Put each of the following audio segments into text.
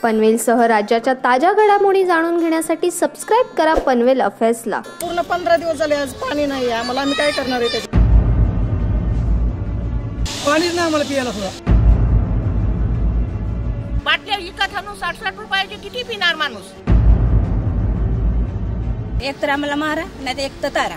पनवेलसह राज्याच्या ताज्या घडामोडी जाणून घेण्यासाठी सबस्क्राइब करा पनवेल अफेअर्सला। पूर्ण 15 दिवस झाले आज पाणी नाही आहे आम्हाला। आम्ही काय करणार आहे त्याच्यात? पाणीच नाही आम्हाला प्यायला सुद्धा। बाटल्या विकत आणून 60-60 रुपयाचे किती पिणार माणूस? एक तर आम्हाला मारा नाही तर एक तर तारा।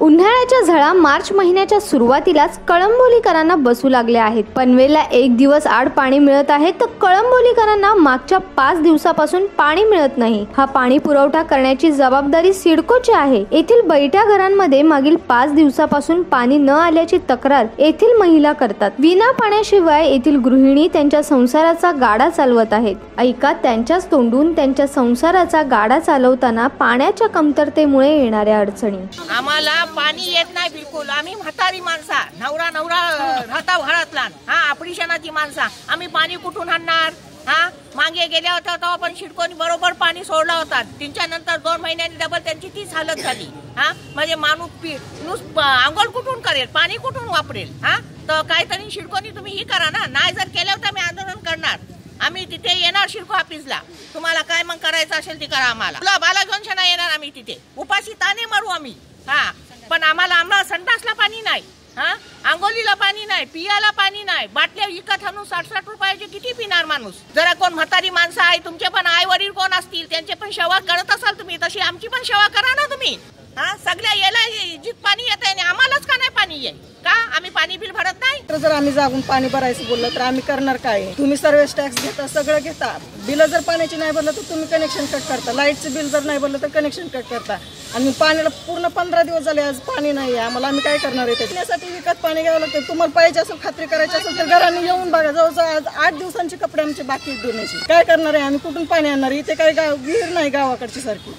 उन्हाळ्याच्या झळा मार्च महिन्याच्या सुरुवातीलाच कळंबोलीकरांना बसू लागल्या आहेत। पनवेलला एक दिवस आड पाणी मिळत आहे तर कळंबोलीकरांना मागच्या 5 दिवसापासून पाणी मिळत नाही। हा पाणी पुरवठा करण्याची जबाबदारी सिडकोची आहे। येथील बैठ्या घरांमध्ये मागील 5 दिवसापासून पाणी न आल्याची तक्रार येथील महिला करतात। विना पाण्याशिवाय येथील गृहिणी त्यांच्या संसाराचा गाडा चालवत आहेत। ऐका त्यांच्याच तोंडून त्यांच्या संसाराचा गाडा चालवताना पाण्याच्या कमतरतेमुळे येणाऱ्या अडचणी। आम्हाला पाणी येत नाही बिलकुल। आम्ही म्हातारी माणसा, नवरा राहता घरातला, ऑपरेशनाची माणसा, आम्ही पाणी कुठून आणणार? मागे गेल्या होत्या तेव्हा पण शिडकोनी बरोबर पाणी सोडला होता। त्याच्यानंतर 2 महिन्यांनी डबल त्यांची तीच हालत झाली। म्हणजे माणूस आंघोळ कुठून करेल, पाणी कुठून वापरेल? तर काहीतरी शिडकोनी तुम्ही ही करा ना। नाही जर केलं तर मी आंदोलन करणार। आम्ही तिथे येणार शिडको ऑफिसला। तुम्हाला काय मग करायचं असेल ते करा। आम्हाला बाला घेऊन शना येणार आम्ही तिथे। उपाशी ताने मारू आम्ही। पण आम्हाला संडासला पाणी नाही, आंघोळीला पाणी नाही, पियाला पाणी नाही। बाटल्या विकत आणून 60-60 रुपयाचे किती पिणार माणूस? जरा कोण म्हातारी माणसं आहे, तुमचे पण आई वडील कोण असतील, त्यांचे पण सेवा करत असाल तुम्ही, तशी आमची पण सेवा करा ना तुम्ही। सगळ्या याला जित पाणी येत आहे आम्हालाच का नाही पाणी आहे? का आम्ही पाणी बिल भरत नाही? तर जर आम्ही जागून पाणी भरायचं बोललं तर आम्ही करणार काय? तुम्ही सर्व्हिस टॅक्स घेता, सगळं घेता, बिल जर पाण्याची नाही भरलं तर तुम्ही कनेक्शन कट करता, लाईटचं बिल जर नाही भरलं तर कनेक्शन कट करता। आणि पाण्याला पूर्ण 15 दिवस झाले आज पाणी नाही आहे आम्हाला। आम्ही काय करणार आहे? त्याच्यासाठी विकत पाणी घ्यावं लागतं। तुम्हाला पाहिजे असेल, खात्री करायची असेल तर घराने येऊन बघा। जवळजवळ आज 8 दिवसांचे कपडे आमचे बाकी धुण्याचे। काय करणार आहे आम्ही? कुठून पाणी आणणार? इथे काय विहीर नाही गावाकडची सारखी,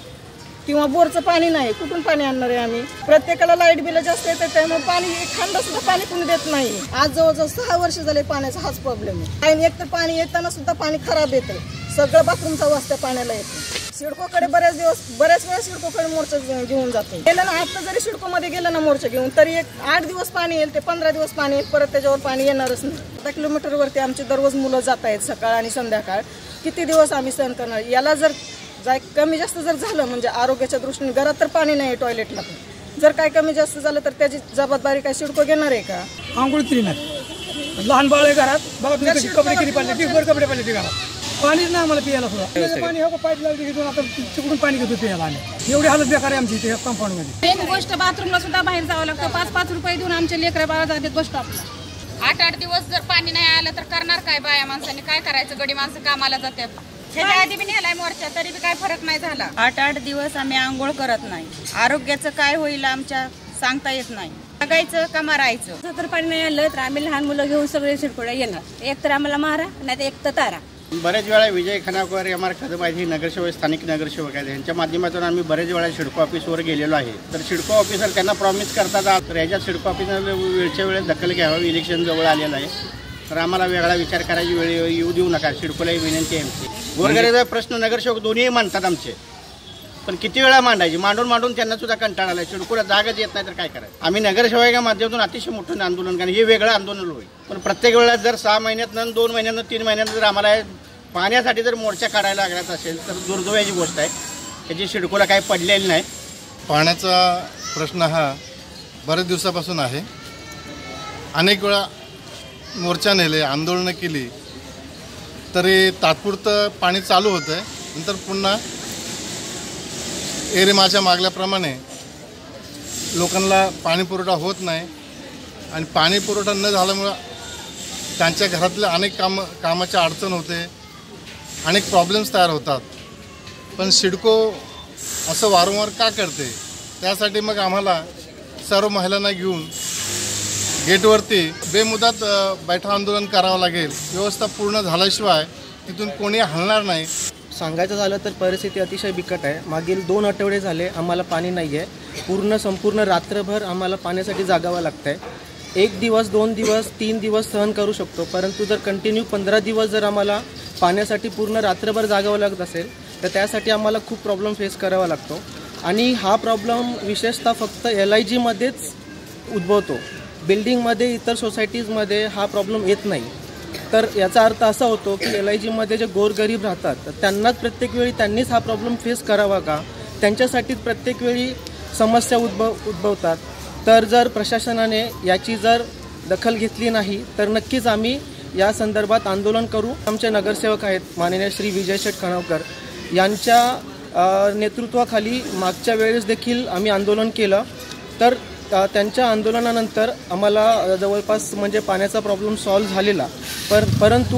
किंवा बोरचं पाणी नाही, कुठून पाणी आणणार आहे आम्ही? प्रत्येकाला लाईट बिल जास्त येते त्यामुळे पाणी एक खंड सुद्धा पाणी कुणी देत नाही। आज जवळजवळ 6 वर्ष झाले पाण्याचा हाच प्रॉब्लेम आहे। आणि एक तर पाणी येताना सुद्धा पाणी खराब येतं, सगळं बाथरूमचा वाजता पाण्याला येतं। सिडकोकडे बऱ्याच वेळा सिडकोकडे मोर्चा घेऊन जातो। गेलं ना, आता जरी सिडकोमध्ये गेलं ना मोर्चा घेऊन, तरी 8 दिवस पाणी येईल, ते 15 दिवस पाणी येईल, परत त्याच्यावर पाणी येणारच नाही। 10 किलोमीटरवरती आमचे दररोज मुलं जात आहेत सकाळ आणि संध्याकाळ। किती दिवस आम्ही सहन करणार? याला जर कमी जास्त जर झालं म्हणजे आरोग्याच्या दृष्टीने, घरात तर पाणी नाही टॉयलेटला, जर काय कमी जास्त झालं तर त्याची जबाबदारी काय सिडको घेणार आहे का? आंघोळ केली नाही, लहान बाळ आहे घरात, बघा कपडे किती पाडले, दिवसभर कपडे पाडले ते घरात। पाणीच नाही आम्हाला प्यायला सुद्धा। पाणी हो पाईप लावली घेऊन आता तिकडून पाणी घेतो प्यायला आम्ही। एवढी हालत बेकार आहे आमची इथे कंपाऊंड मध्ये। मेन गोष्ट बाथरूमला सुद्धा बाहेर जावं लागतं। 5-5 रुपये देऊन आमचे लेकरं बाळा जातात बस स्टॉपला। 8-8 दिवस जर पाणी नाही आलं तर करणार काय? बाया माणसांनी काय करायचं? गडी माणसं कामाला जातात। ह्याच्या आधी बी नेलाय मोर्चा, तरी बी काय फरक नाही झाला। 8-8 दिवस आम्ही आंघोळ करत नाही। आरोग्याचं काय होईल आमच्या सांगता येत नाही। बघायचं का मारायचं? जर पाणी नाही आलं तर आम्ही लहान मुलं घेऊन सगळे सिडकोला येणार। एक तर आम्हाला मारा नाही तर एक तर तारा। बरेच वेळा विजय खानावर एम आर कदम ही नगरसेवक, स्थानिक नगरसेवक आहेत, यांच्या माध्यमातून आम्ही बरेच वेळा सिडको ऑफिसवर गेलेलो आहे। तर सिडको ऑफिसर त्यांना प्रॉमिस करतात, तर ह्याच्यात सिडको ऑफिसर वेळच्या वेळेस दखल घ्यावी। इलेक्शन जवळ आलेलं आहे तर आम्हाला वेगळा विचार करायची वेळ येऊ देऊ नका, सिडकोलाही विनंती आहे आमची। गोरगरिबाचा प्रश्न नगरसेवक दोन्ही मांडतात आमचे, पण किती वेळा मांडायची? मांडून त्यांना सुद्धा कंटाळा आला। सिडकोला जागाच येत नाही तर काय करायचं? आम्ही नगरसेवकाच्या माध्यमातून अतिशय मोठं आंदोलन करा, हे वेगळं आंदोलन होईल। पण प्रत्येक वेळेला जर 6 महिन्यातनं, 2 महिन्यानं, 3 महिन्यानं जर आम्हाला पाण्यासाठी जर मोर्चा काढायला लागत असेल तर दुर्दैवाची गोष्ट आहे। त्याची सिडकोला काही पडलेली नाही। पाण्याचा प्रश्न हा बरेच दिवसापासून आहे। अनेक वेळा मोर्चा नेले, आंदोलनं केली, तरी तात्पुरतं पाणी चालू होतं, नंतर पुन्हा एरेमाच्या मागल्याप्रमाणे लोकांना पाणी पुरवठा होत नाही। आणि पाणी पुरवठा न झाल्यामुळं त्यांच्या घरातल्या अनेक कामाची अडचण होते, अनेक प्रॉब्लेम्स तयार होतात। पण सिडको असं वारंवार का करते? त्यासाठी मग आम्हाला सर्व महिलांना घेऊन गेटवरती बेमुदत बैठा आंदोलन करावं लागेल। व्यवस्था पूर्ण झाल्याशिवाय तिथून कोणी हलणार नाही। सांगायचं झालं तर परिस्थिती अतिशय बिकट आहे। मागील 2 आठवडे झाले आम्हाला पाणी नाही आहे। संपूर्ण रात्रभर आम्हाला पाण्यासाठी जागावं लागतं आहे। 1 दिवस, 2 दिवस, 3 दिवस सहन करू शकतो, परंतु जर कंटिन्यू 15 दिवस जर आम्हाला पाण्यासाठी पूर्ण रात्रभर जागावं लागत असेल तर त्यासाठी आम्हाला खूप प्रॉब्लेम फेस करावा लागतो। आणि हा प्रॉब्लेम विशेषतः फक्त LIG मध्येच उद्भवतो, बिल्डिंगमध्ये, इतर सोसायटीजमध्ये हा प्रॉब्लेम येत नाही। तर याचा अर्थ असा होतो की LIG मध्ये जे गोरगरीब राहतात तर त्यांनाच प्रत्येक वेळी त्यांनीच हा प्रॉब्लेम फेस करावा का? त्यांच्यासाठीच प्रत्येक वेळी समस्या उद्भवतात. तर जर प्रशासनाने याची जर दखल घेतली नाही तर नक्कीच आम्ही या संदर्भात आंदोलन करू. आमचे नगरसेवक आहेत माननीय श्री विजय शेठ खणावकर यांच्या नेतृत्वाखाली मागच्या वेळेस देखील आम्ही आंदोलन केलं. तर त्यांच्या आंदोलनानंतर आम्हाला जवळपास म्हणजे पाण्याचा प्रॉब्लेम सॉल्व्ह झालेला. परंतु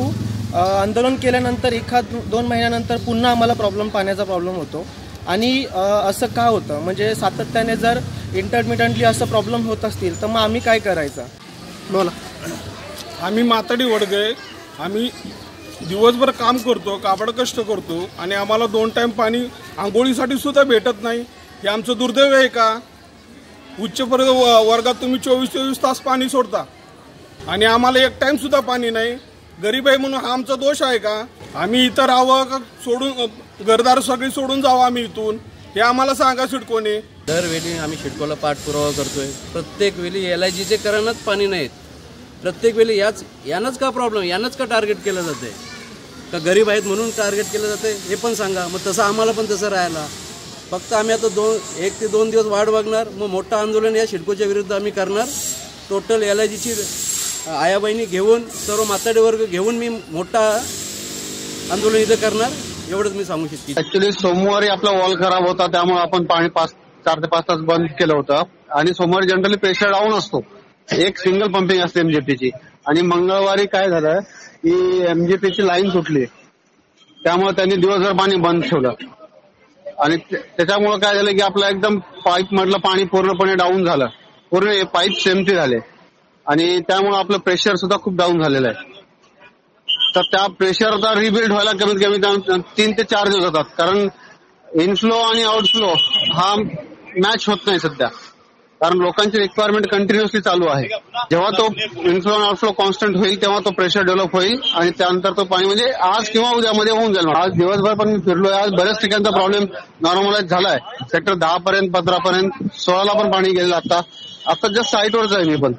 आंदोलन केल्यानंतर 1-2 महिन्यानंतर पुन्हा आम्हाला पाण्याचा प्रॉब्लेम होतो. आणि असं का होतं म्हणजे सातत्याने जर इंटरमिटंटली असं प्रॉब्लेम होत असतील तर मग आम्ही काय करायचं? बोला. आम्ही माताडी वडगे, आम्ही दिवसभर काम करतो, काबड कष्ट करतो आणि आम्हाला 2 टाईम पाणी आंघोळीसाठी सुद्धा भेटत नाही. हे आमचं दुर्दैव आहे का? उच्च वर्गात तुम्ही 24-24 तास पाणी सोडता आणि आम्हाला 1 टाईम सुद्धा पाणी नाही. गरीब आहे म्हणून हा आमचा दोष आहे का? आम्ही इथं राहावं का सोडून घरदार सगळी सोडून जावं आम्ही इथून? हे आम्हाला सांगा सिडकोने. दरवेळी आम्ही सिडकोला पाठपुरावा करतोय. प्रत्येक वेळी LIGचे करणच पाणी नाहीत. प्रत्येक वेळी यानंच का प्रॉब्लेम, यानंच का टार्गेट केलं जाते? का गरीब आहेत म्हणून टार्गेट केलं जाते हे पण सांगा. मग तसं आम्हाला पण तसं राहायला. फक्त आम्ही आता 1 ते 2 दिवस वाट बघणार, मग मोठं आंदोलन या सिडकोच्या विरुद्ध आम्ही करणार. टोटल LIGची आया बहिणी घेऊन, सर्व माताडी वर्ग घेऊन मी मोठा आंदोलन इथं करणार, एवढंच मी सांगू शकते. ऍक्च्युली सोमवारी आपला वॉल खराब होता त्यामुळे आपण पाणी 4 ते 5 तास बंद केलं होतं. आणि सोमवारी जनरली प्रेशर डाऊन असतो, एक सिंगल पंपिंग असते MJPची. आणि मंगळवारी काय झालं की MJPची लाईन तुटली, त्यामुळे त्यांनी दिवसभर पाणी बंद ठेवलं. आणि त्याच्यामुळे काय झालं की आपलं एकदम पाईप मधलं पाणी पूर्णपणे डाऊन झालं, पूर्ण पाईप सेमटी झाले आणि त्यामुळे आपलं प्रेशर सुद्धा खूप डाऊन झालेलं आहे. तर त्या प्रेशरचा रिबिल्ड व्हायला कमीत कमी 3 ते 4 दिवस जातात, कारण इनफ्लो आणि आउटफ्लो हा मॅच होत नाही सध्या, कारण लोकांची रिक्वायरमेंट कंटिन्युअसली चालू आहे. जेव्हा तो इनफ्लो आणि आउटफ्लो कॉन्स्टंट होईल तेव्हा तो प्रेशर डेव्हलप होईल आणि त्यानंतर तो पाणी म्हणजे आज किंवा उद्यामध्ये होऊन जाईल. आज दिवसभर पण मी फिरलोय, आज बऱ्याच ठिकाणचा प्रॉब्लेम नॉर्मलाइज झालाय. सेक्टर 10 पर्यंत 15 पर्यंत 16ला पण पाणी गेलं. आता जस्ट साईटवरच आहे मी पण.